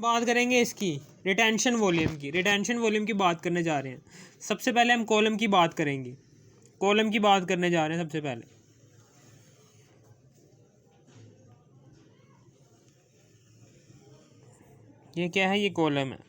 बात करेंगे इसकी रिटेंशन वॉल्यूम की। रिटेंशन वॉल्यूम की बात करने जा रहे हैं। सबसे पहले हम कॉलम की बात करेंगे। कॉलम की बात करने जा रहे हैं सबसे पहले। ये क्या है? ये कॉलम है।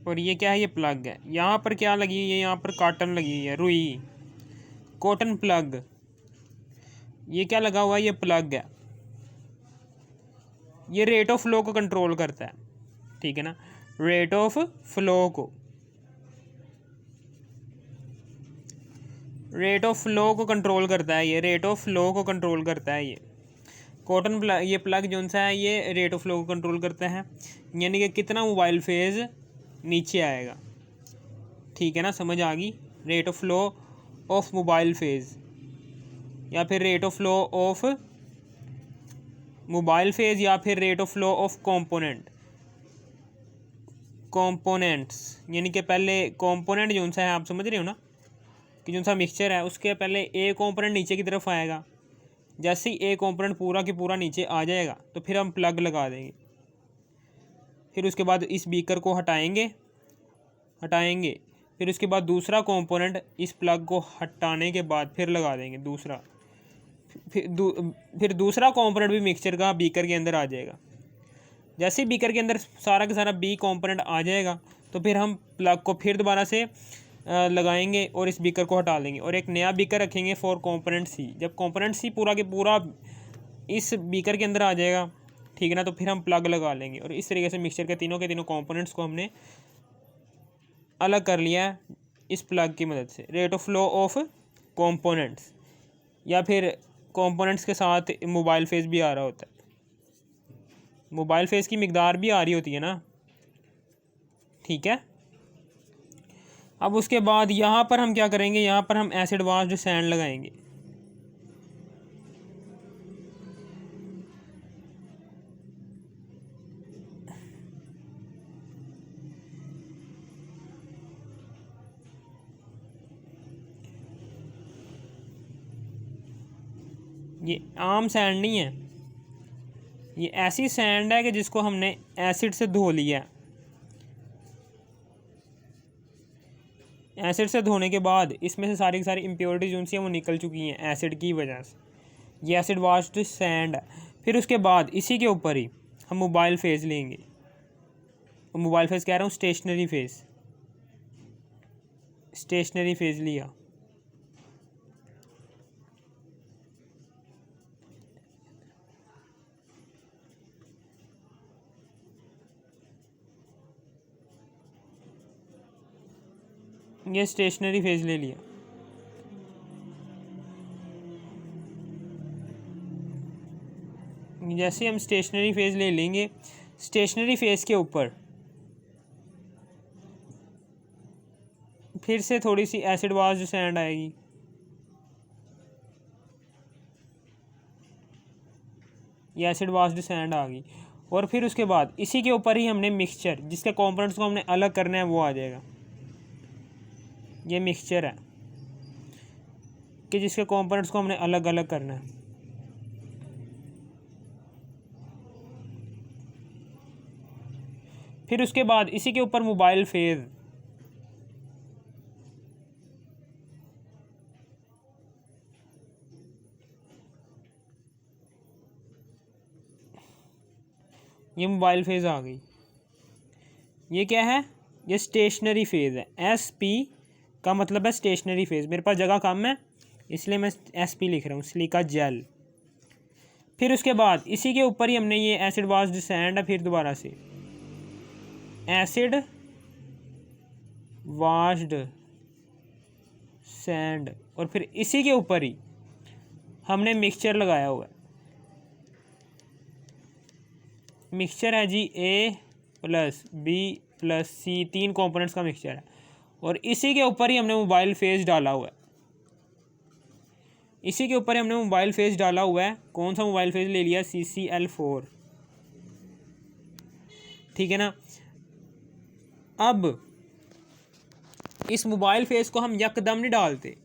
और ये क्या है? ये प्लग है। यहाँ पर क्या लगी हुई है? यहाँ पर कॉटन लगी हुई है, रुई, कॉटन प्लग। ये क्या लगा हुआ है? ये प्लग है। ये रेट ऑफ फ्लो को कंट्रोल करता है, ठीक है ना? रेट ऑफ फ्लो को, रेट ऑफ फ्लो को कंट्रोल करता है। ये रेट ऑफ फ्लो को कंट्रोल करता है। ये कॉटन प्लग, ये प्लग जो सा है ये रेट ऑफ फ्लो को कंट्रोल करता है, यानी कि कितना मोबाइल फेज नीचे आएगा, ठीक है ना? समझ आ गई? Rate of flow of mobile phase या फिर rate of flow of mobile phase या फिर rate of flow of components, यानी कि पहले कंपोनेंट जो सा है, आप समझ रहे हो ना कि जो सा मिक्सचर है उसके पहले ए कंपोनेंट नीचे की तरफ आएगा। जैसे ही ए कंपोनेंट पूरा के पूरा नीचे आ जाएगा तो फिर हम प्लग लगा देंगे। फिर उसके बाद इस बीकर को हटाएंगे, फिर उसके बाद दूसरा कंपोनेंट इस प्लग को हटाने के बाद फिर लगा देंगे दूसरा। फिर दूसरा कंपोनेंट भी मिक्सचर का बीकर के अंदर आ जाएगा। जैसे ही बीकर के अंदर सारा का सारा बी कंपोनेंट आ जाएगा तो फिर हम प्लग को फिर दोबारा से लगाएंगे और इस बीकर को हटा लेंगे और एक नया बीकर रखेंगे फॉर कंपोनेंट सी। जब कंपोनेंट सी पूरा के पूरा इस बीकर के अंदर आ जाएगा, ठीक है ना, तो फिर हम प्लग लगा लेंगे। और इस तरीके से मिक्सचर के तीनों कंपोनेंट्स को हमने अलग कर लिया है इस प्लग की मदद से। Rate of flow of components, या फिर कंपोनेंट्स के साथ मोबाइल फेज भी आ रहा होता है, मोबाइल फेज की मिकदार भी आ रही होती है ना, ठीक है। अब उसके बाद यहाँ पर हम क्या करेंगे? यहाँ पर हम एसिड वाश्ड सैंड लगाएंगे। ये आम सैंड नहीं है, ये ऐसी सैंड है कि जिसको हमने एसिड से धो लिया। एसिड से धोने के बाद इसमें से सारी की सारी इम्प्योरिटीज जो सी हैं वो निकल चुकी हैं एसिड की वजह से। ये एसिड वाश्ड सैंड है। फिर उसके बाद इसी के ऊपर ही हम मोबाइल फेज लेंगे। मोबाइल फेज कह रहा हूँ, स्टेशनरी फेज, स्टेशनरी फेज लिया। ये स्टेशनरी फेज ले लिया। जैसे हम स्टेशनरी फेज ले लेंगे, स्टेशनरी फेज के ऊपर फिर से थोड़ी सी एसिड वाश्ड सैंड आएगी। ये एसिड वाश्ड सैंड आ गई। और फिर उसके बाद इसी के ऊपर ही हमने मिक्सचर, जिसके कंपोनेंट्स को हमने अलग करना है, वो आ जाएगा। ये मिक्सचर है कि जिसके कंपोनेंट्स को हमने अलग अलग करना है। फिर उसके बाद इसी के ऊपर मोबाइल फेज, ये मोबाइल फेज आ गई। ये क्या है? ये स्टेशनरी फेज है। एस पी का मतलब है स्टेशनरी फेज। मेरे पास जगह कम है इसलिए मैं एस पी लिख रहा हूँ, सिलिका जेल। फिर उसके बाद इसी के ऊपर ही हमने ये एसिड वाश्ड सैंड है, फिर दोबारा से एसिड वाश्ड सैंड, और फिर इसी के ऊपर ही हमने मिक्सचर लगाया हुआ है। मिक्सचर है जी ए प्लस बी प्लस सी, 3 कंपोनेंट्स का मिक्सचर है। और इसी के ऊपर ही हमने मोबाइल फेज डाला हुआ है। इसी के ऊपर ही हमने मोबाइल फेज डाला हुआ है। कौन सा मोबाइल फेज ले लिया? CCl4, ठीक है ना। अब इस मोबाइल फेज़ को हम यकदम नहीं डालते,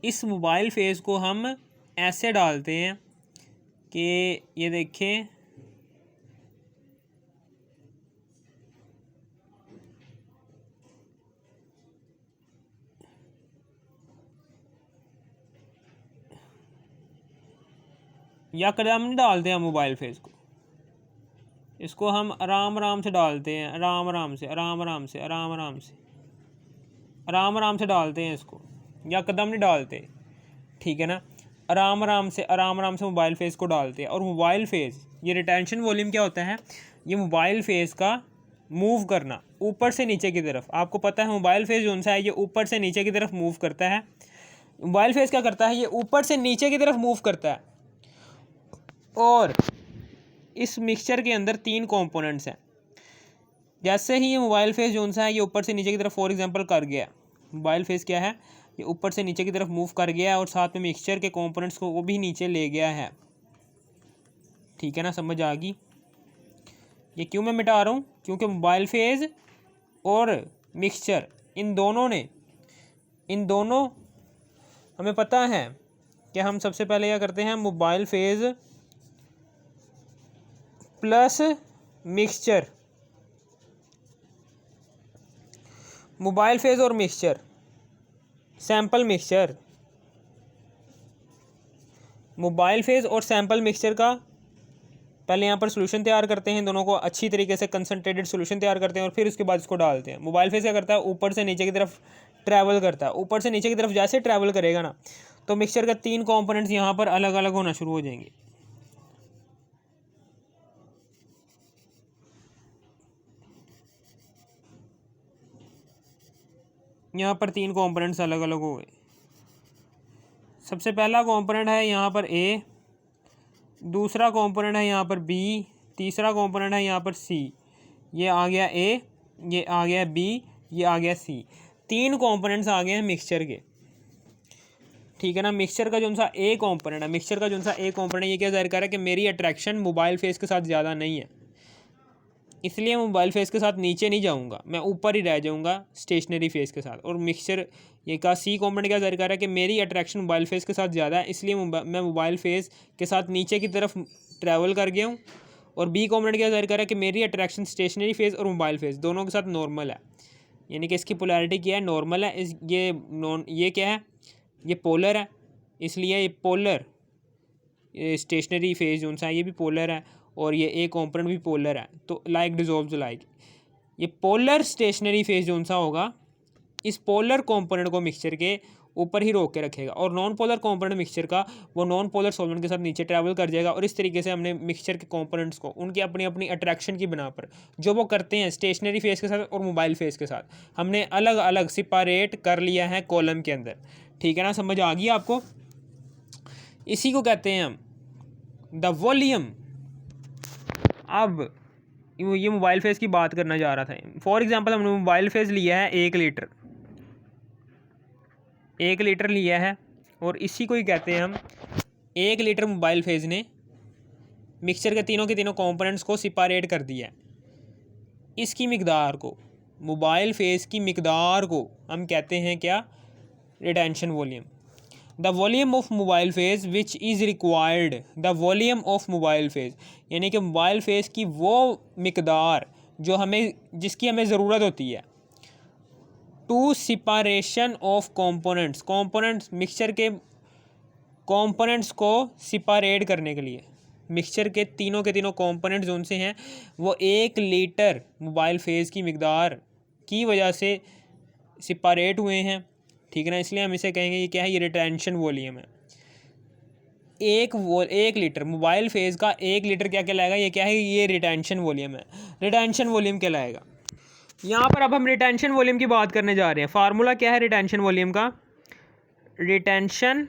इस मोबाइल फेज़ को हम ऐसे डालते हैं कि ये देखें, यकदम नहीं डालते हैं मोबाइल फेज़ को, इसको हम आराम आराम से डालते हैं, आराम आराम से आराम आराम से आराम आराम से आराम आराम से डालते हैं, इसको यकदम नहीं डालते, ठीक है ना। आराम आराम से मोबाइल फेज़ को डालते हैं। और मोबाइल फेज़, ये रिटेंशन वॉल्यूम क्या होता है, ये मोबाइल फेज़ का मूव करना ऊपर से नीचे की तरफ। आपको पता है मोबाइल फेज़ जो सा है ये ऊपर से नीचे की तरफ मूव करता है। मोबाइल फेज़ क्या करता है, ये ऊपर से नीचे की तरफ मूव करता है। और इस मिक्सचर के अंदर 3 कंपोनेंट्स हैं। जैसे ही ये मोबाइल फेज़ जो सा है ये ऊपर से नीचे की तरफ फॉर एग्जांपल कर गया, मोबाइल फेज़ क्या है, ये ऊपर से नीचे की तरफ मूव कर गया है और साथ में मिक्सचर के कंपोनेंट्स को वो भी नीचे ले गया है, ठीक है ना, समझ आ गई। ये क्यों मैं मिटा रहा हूँ, क्योंकि मोबाइल फेज़ और मिक्सचर इन दोनों हमें पता है कि हम सबसे पहले क्या करते हैं, mobile phase plus mixture, mobile phase और mixture, sample mixture, mobile phase और सैंपल मिक्सचर का पहले यहाँ पर सोल्यूशन तैयार करते हैं, दोनों को अच्छी तरीके से कंसनट्रेटेड सोल्यूशन तैयार करते हैं और फिर उसके बाद इसको डालते हैं। मोबाइल फेज़ क्या करता है, ऊपर से नीचे की तरफ ट्रैवल करता है, ऊपर से नीचे की तरफ जैसे ट्रैवल करेगा ना, तो मिक्सचर का 3 कंपोनेंट्स यहाँ पर अलग अलग होना शुरू हो जाएंगे। यहाँ पर 3 कंपोनेंट्स अलग अलग हो गए। सबसे पहला कंपोनेंट है यहाँ पर ए, दूसरा कंपोनेंट है यहाँ पर बी, तीसरा कंपोनेंट है यहाँ पर सी। ये आ गया ए, ये आ गया बी, ये आ गया सी। 3 कंपोनेंट्स आ गए हैं मिक्सचर के, ठीक है ना। मिक्सचर का जो सा ए कंपोनेंट है, मिक्सचर का जो सा ए कंपोनेंट, ये क्या जाहिर कर रहा है कि मेरी अट्रैक्शन मोबाइल फेज़ के साथ ज़्यादा नहीं है, इसलिए मैं मोबाइल फेज़ के साथ नीचे नहीं जाऊंगा, मैं ऊपर ही रह जाऊंगा स्टेशनरी फेज़ के साथ। और मिक्सचर ये का सी कंपोनेंट क्या जाहिर कर रहा है कि मेरी अट्रैक्शन मोबाइल फेज़ के साथ ज़्यादा है, इसलिए मैं मोबाइल फेज़ के साथ नीचे की तरफ ट्रैवल कर गया हूँ। और बी कंपोनेंट क्या जाहिर कर रहा है कि मेरी अट्रैक्शन स्टेशनरी फेज़ और मोबाइल फेज़ दोनों के साथ नॉर्मल है, यानी कि इसकी पोलैरिटी क्या है, नॉर्मल है। ये क्या है, ये पोलर है, इसलिए ये पोलर स्टेशनरी फेज़ जो सा है ये भी पोलर है और ये ए कंपोनेंट भी पोलर है। तो लाइक डिजॉल्व्स लाइक, ये पोलर स्टेशनरी फेज़ जो सा होगा, इस पोलर कंपोनेंट को मिक्सचर के ऊपर ही रोक के रखेगा और नॉन पोलर कंपोनेंट मिक्सचर का वो नॉन पोलर सॉल्वेंट के साथ नीचे ट्रैवल कर जाएगा। और इस तरीके से हमने मिक्सचर के कंपोनेंट्स को उनकी अपनी अपनी अट्रैक्शन की बिना पर जो वो करते हैं स्टेशनरी फेज़ के साथ और मोबाइल फेज़ के साथ, हमने अलग अलग सेपरेट कर लिया है कॉलम के अंदर, ठीक है ना, समझ आ गई आपको। इसी को कहते हैं हम द वॉल्यूम। अब ये मोबाइल फेज़ की बात करना जा रहा था। फॉर एग्जांपल हमने मोबाइल फेज़ लिया है 1 लीटर, 1 लीटर लिया है और इसी को ही कहते हैं हम 1 लीटर मोबाइल फेज़ ने मिक्सचर के तीनों कंपोनेंट्स को सेपरेट कर दिया है। इसकी मिकदार को, मोबाइल फेज़ की मिकदार को हम कहते हैं क्या, retention volume. The volume of mobile phase which is required, the volume of mobile phase, यानी कि मोबाइल फेज़ की वो मिकदार जो जिसकी हमें ज़रूरत होती है to separation of components mixture के कंपोनेंट्स को सेपरेट करने के लिए। मिक्सचर के तीनों कंपोनेंट्स जो उनसे हैं वो 1 लीटर मोबाइल फेज़ की मिकदार की वजह से सेपरेट हुए हैं, ठीक है ना, इसलिए हम इसे कहेंगे ये क्या है, ये रिटेंशन वॉल्यूम है। 1 लीटर मोबाइल फेज़ का 1 लीटर क्या कहलाएगा, ये क्या है, ये रिटेंशन वॉल्यूम है, रिटेंशन वॉल्यूम कहलाएगा। यहाँ पर अब हम रिटेंशन वॉल्यूम की बात करने जा रहे हैं। फार्मूला क्या है रिटेंशन वॉल्यूम का, रिटेंशन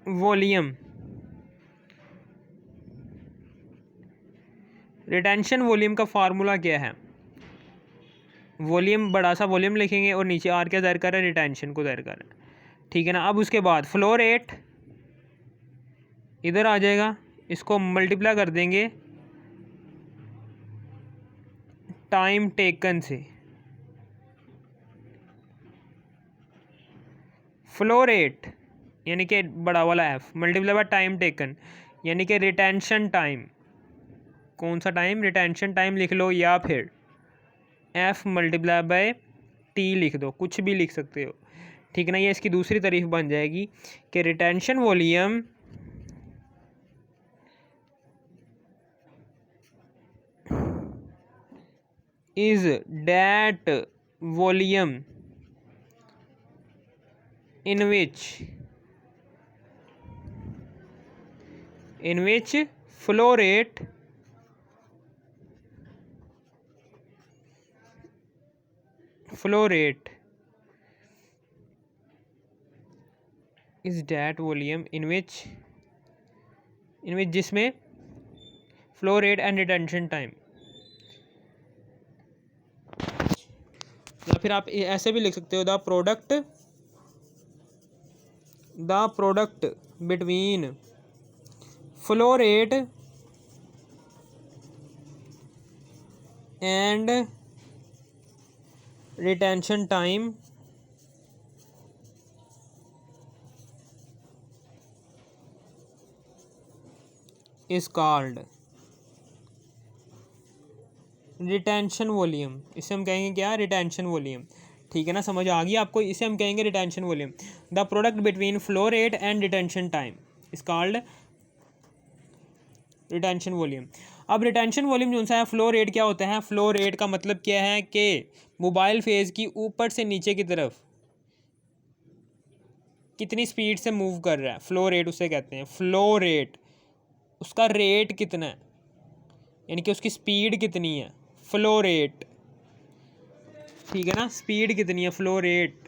वॉल्यूम, रिटेंशन वॉल्यूम का फार्मूला क्या है, वॉल्यूम बड़ा सा वॉल्यूम लिखेंगे और नीचे आर क्या जाहिर कर रहा है, रिटेंशन को जाहिर कर रहा है, ठीक है ना। अब उसके बाद फ्लो रेट इधर आ जाएगा, इसको मल्टीप्लाई कर देंगे टाइम टेकन से, फ्लो रेट यानी कि बड़ा वाला F multiply by time taken यानी कि रिटेंशन टाइम, कौन सा टाइम, रिटेंशन टाइम लिख लो, या फिर एफ मल्टीप्लाई बाय टी लिख दो, कुछ भी लिख सकते हो, ठीक है ना। ये इसकी दूसरी तारीफ बन जाएगी कि retention volume is that volume in which flow rate is that volume in which जिसमें flow rate and retention time, या फिर आप ऐसे भी लिख सकते हो the product between flow rate and retention time is called retention volume. इसे हम कहेंगे क्या, रिटेंशन वॉल्यूम, ठीक है ना, समझ आ गई आपको। इसे हम कहेंगे retention volume. The product between flow rate and retention time is called retention volume. अब रिटेंशन वॉल्यूम जो सा है, फ्लो रेट क्या होता है, फ्लो रेट का मतलब क्या है कि मोबाइल फेज की ऊपर से नीचे की तरफ कितनी स्पीड से मूव कर रहा है, फ्लो रेट उसे कहते हैं। फ्लो रेट, उसका रेट कितना है, यानी कि उसकी स्पीड कितनी है, फ्लो रेट, ठीक है ना, स्पीड कितनी है, फ्लो रेट।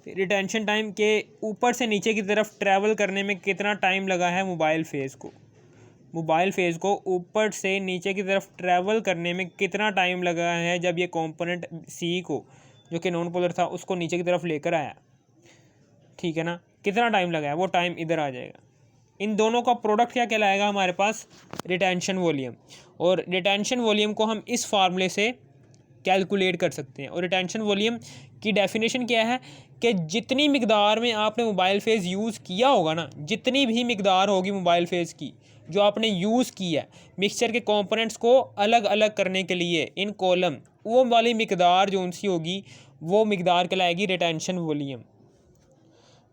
रिटेंशन टाइम के ऊपर से नीचे की तरफ ट्रैवल करने में कितना टाइम लगा है मोबाइल फेज़ को ऊपर से नीचे की तरफ ट्रैवल करने में कितना टाइम लगा है जब ये कंपोनेंट सी को, जो कि नॉन पोलर था, उसको नीचे की तरफ लेकर आया, ठीक है ना, कितना टाइम लगा है, वो टाइम इधर आ जाएगा। इन दोनों का प्रोडक्ट क्या कहलाएगा हमारे पास, रिटेंशन वॉल्यूम। और रिटेंशन वॉल्यूम को हम इस फार्मूले से कैलकुलेट कर सकते हैं। और रिटेंशन वॉल्यूम की डेफिनेशन क्या है कि जितनी मिकदार में आपने मोबाइल फेज़ यूज़ किया होगा ना, जितनी भी मिकदार होगी मोबाइल फेज़ की जो आपने यूज़ की है मिक्सचर के कंपोनेंट्स को अलग अलग करने के लिए इन कॉलम, वो वाली मिकदार जो उनसी होगी वो मिकदार कहलाएगी रिटेंशन वॉल्यूम,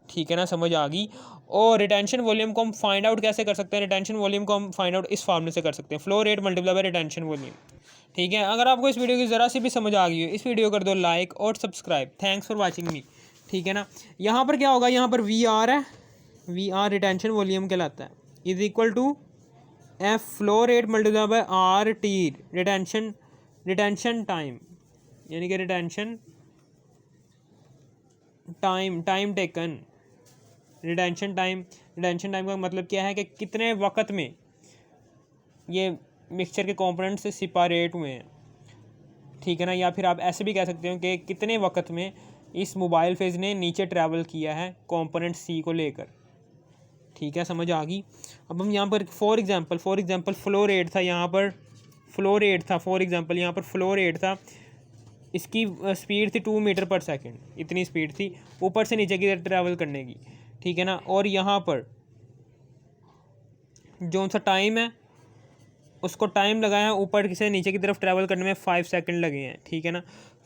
ठीक है ना, समझ आ गई। और रिटेंशन वॉल्यूम को हम फाइंड आउट कैसे कर सकते हैं, रिटेंशन वॉल्यूम को हम फाइंड आउट इस फार्मूले से कर सकते हैं, flow rate multiply bye retention volume, ठीक है। अगर आपको इस वीडियो की ज़रा सी भी समझ आ गई हो, इस वीडियो कर दो लाइक और subscribe. Thanks for watching me, ठीक है ना। यहाँ पर क्या होगा, यहाँ पर वी आर है, वी आर रिटेंशन वॉल्यूम कहलाता है, is equal to F flow rate multiply by R T retention time, यानी कि retention time taken. Retention time का मतलब क्या है कि कितने वक्त में ये मिक्सचर के कंपोनेंट से सेपरेट हुए हैं, ठीक है ना। या फिर आप ऐसे भी कह सकते हो कि कितने वक्त में इस मोबाइल फेज़ ने नीचे ट्रैवल किया है कंपोनेंट सी को लेकर, ठीक है, समझ आ गई। अब हम यहाँ पर फॉर एग्जांपल फ्लो रेट था, यहाँ पर फ्लो रेट था, फॉर एग्जांपल यहाँ पर फ्लो रेट था, इसकी स्पीड थी 2 मीटर पर सेकंड, इतनी स्पीड थी ऊपर से नीचे की तरफ ट्रैवल करने की, ठीक है ना। और यहाँ पर जो सा टाइम है उसको टाइम लगाया है ऊपर से नीचे की तरफ ट्रैवल करने में 5 सेकंड लगे हैं, ठीक है ना,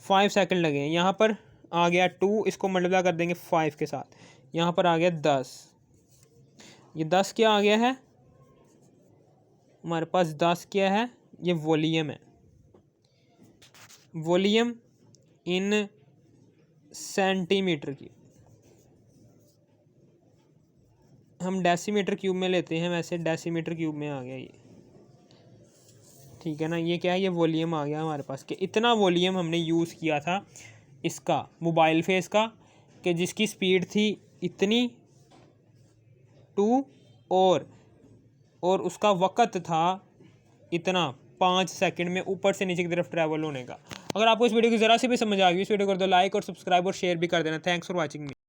5 सेकंड लगे हैं। यहाँ पर आ गया 2, इसको मल्टीप्लाई कर देंगे 5 के साथ, यहाँ पर आ गया 10, ये 10 क्या आ गया है हमारे पास, 10 क्या है, ये वॉल्यूम है, वॉल्यूम इन सेंटीमीटर की, हम डेसीमीटर क्यूब में लेते हैं, वैसे डेसीमीटर क्यूब में आ गया ये, ठीक है ना। ये क्या है, ये वॉल्यूम आ गया हमारे पास कि इतना वॉल्यूम हमने यूज़ किया था इसका मोबाइल फेस का, कि जिसकी स्पीड थी इतनी 2 और उसका वक़्त था इतना 5 सेकंड में ऊपर से नीचे की तरफ ट्रैवल होने का। अगर आपको इस वीडियो की ज़रा सी भी समझ आ गई, इस वीडियो को कर दो लाइक और सब्सक्राइब और शेयर भी कर देना। Thanks for watching me.